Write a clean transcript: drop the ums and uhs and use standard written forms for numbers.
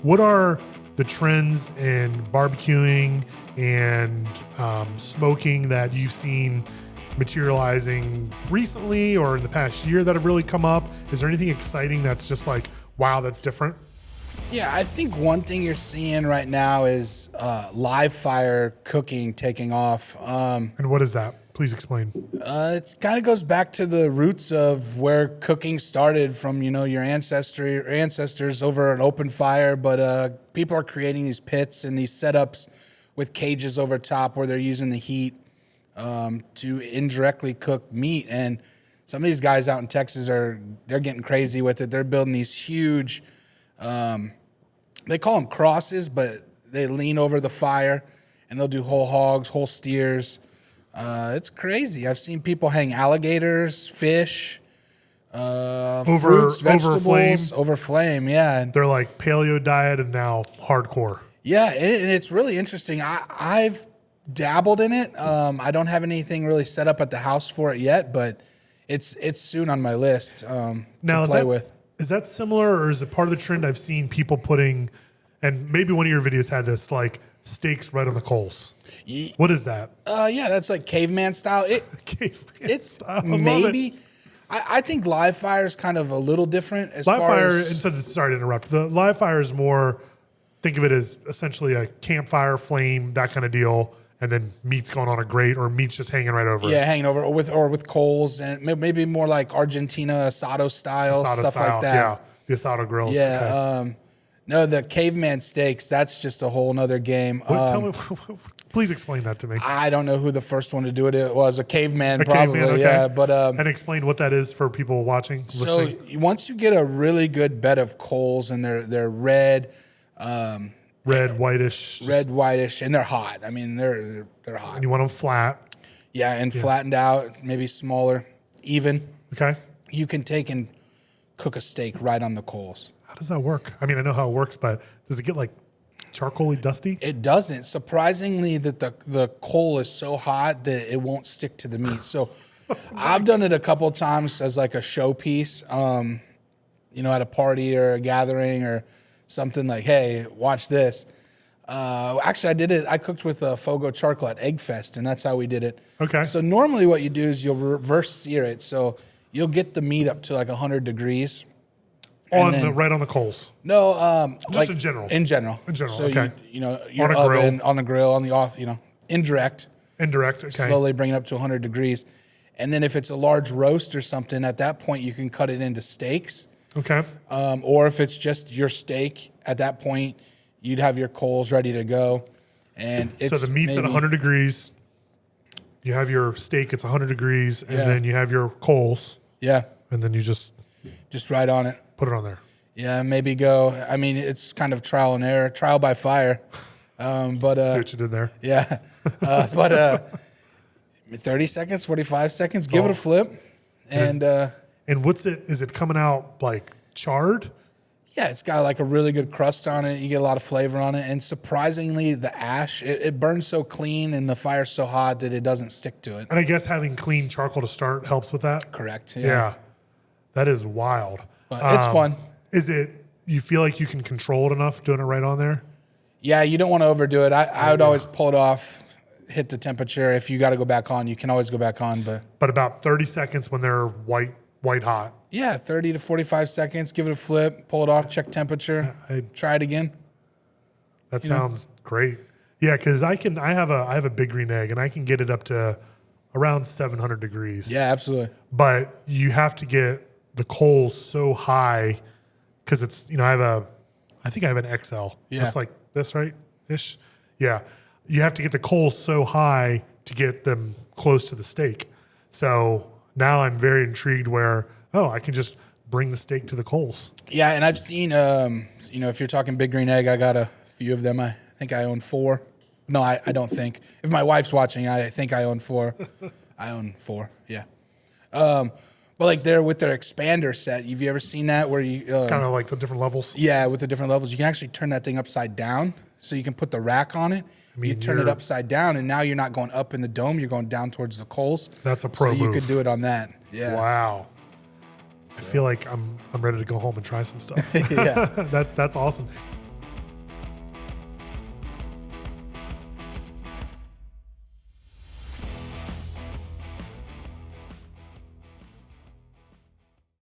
what are the trends in barbecuing and smoking that you've seen materializing recently or in the past year that have really come up? Is there anything exciting that's just like, wow, that's different? Yeah, I think one thing you're seeing right now is live fire cooking taking off. And what is that? Please explain. It kind of goes back to the roots of where cooking started from, your ancestors over an open fire. But people are creating these pits and these setups with cages over top where they're using the heat to indirectly cook meat. And some of these guys out in Texas they're getting crazy with it. They're building these huge, they call them crosses, but they lean over the fire and they'll do whole hogs, whole steers. It's crazy. I've seen people hang alligators, fish, fruits, vegetables, over flame. Yeah. They're like paleo diet and now hardcore. Yeah, and it's really interesting. I've dabbled in it. I don't have anything really set up at the house for it yet, but it's soon on my list now, to play with. Is that similar, or is it part of the trend I've seen people putting, and maybe one of your videos had this, like steaks right on the coals? What is that? Yeah, that's like caveman style. Caveman style. Maybe. I think live fire is kind of a little different as live far fire, as... sorry to interrupt. The live fire is more, think of it as essentially a campfire flame, that kind of deal, and then meat's going on a grate or meat's just hanging right over it. Yeah, hanging over, or with coals, and maybe more like Argentina asado style, stuff like that. Yeah, the asado grills. Yeah. Okay. No, the caveman steaks, that's just a whole nother game. Tell me, please explain that to me. I don't know who the first one to do it was. A caveman, probably. Caveman, okay. Yeah, but and explain what that is for people watching, listening. So once you get a really good bed of coals and they're red, whitish, and they're hot. I mean, they're hot. And you want them flat. Yeah, and flattened out, maybe smaller, even. Okay. You can take and cook a steak right on the coals. How does that work? I mean, I know how it works, but does it get like charcoaly dusty? It doesn't. Surprisingly, that the coal is so hot that it won't stick to the meat. So I've done it a couple of times as like a showpiece, at a party or a gathering or something, like, hey, watch this. Actually, I did it. I cooked with Fogo charcoal at Egg Fest, and that's how we did it. Okay. So normally what you do is you'll reverse sear it. So you'll get the meat up to like 100 degrees. Right on the coals? No, just like in general. In general. So okay. Your on a oven, grill. on the grill, on the off, indirect. Indirect. Okay. Slowly bring it up to 100 degrees, and then if it's a large roast or something, at that point you can cut it into steaks. Okay. Or if it's just your steak, at that point you'd have your coals ready to go, and so the meat's at 100 degrees. You have your steak; it's 100 degrees, and then you have your coals. Yeah. And then you just right on it. Put it on there. Yeah, maybe go. I mean, it's kind of trial and error, trial by fire. But see what you did there. Yeah, but 30 seconds, 45 seconds, give it a flip, and what's it? Is it coming out like charred? Yeah, it's got like a really good crust on it. You get a lot of flavor on it, and surprisingly, the ash it burns so clean, and the fire's so hot that it doesn't stick to it. And I guess having clean charcoal to start helps with that. Correct. Yeah, that is wild. But it's fun. Is it? You feel like you can control it enough doing it right on there? Yeah, you don't want to overdo it. I would always pull it off, hit the temperature. If you got to go back on, you can always go back on. But about 30 seconds when they're white hot. Yeah, 30 to 45 seconds. Give it a flip, pull it off, check temperature, try it again. That sounds great. Yeah, because I have a big green egg and I can get it up to around 700 degrees. Yeah, absolutely. But you have to get the coals so high because it's I think I have an XL. Yeah. That's like this, right? Ish. Yeah. You have to get the coals so high to get them close to the steak. So now I'm very intrigued where, I can just bring the steak to the coals. Yeah, and I've seen, if you're talking big green egg, I got a few of them. I think I own 4. No, I don't think. If my wife's watching, I think I own 4. I own 4, yeah. But like they're with their expander set. Have you ever seen that where you... kind of like the different levels? Yeah, with the different levels. You can actually turn that thing upside down. So you can put the rack on it. You turn it upside down, and now you're not going up in the dome. You're going down towards the coals. That's a pro move. So you could do it on that. Yeah. Wow. I feel like I'm ready to go home and try some stuff. Yeah. That's awesome.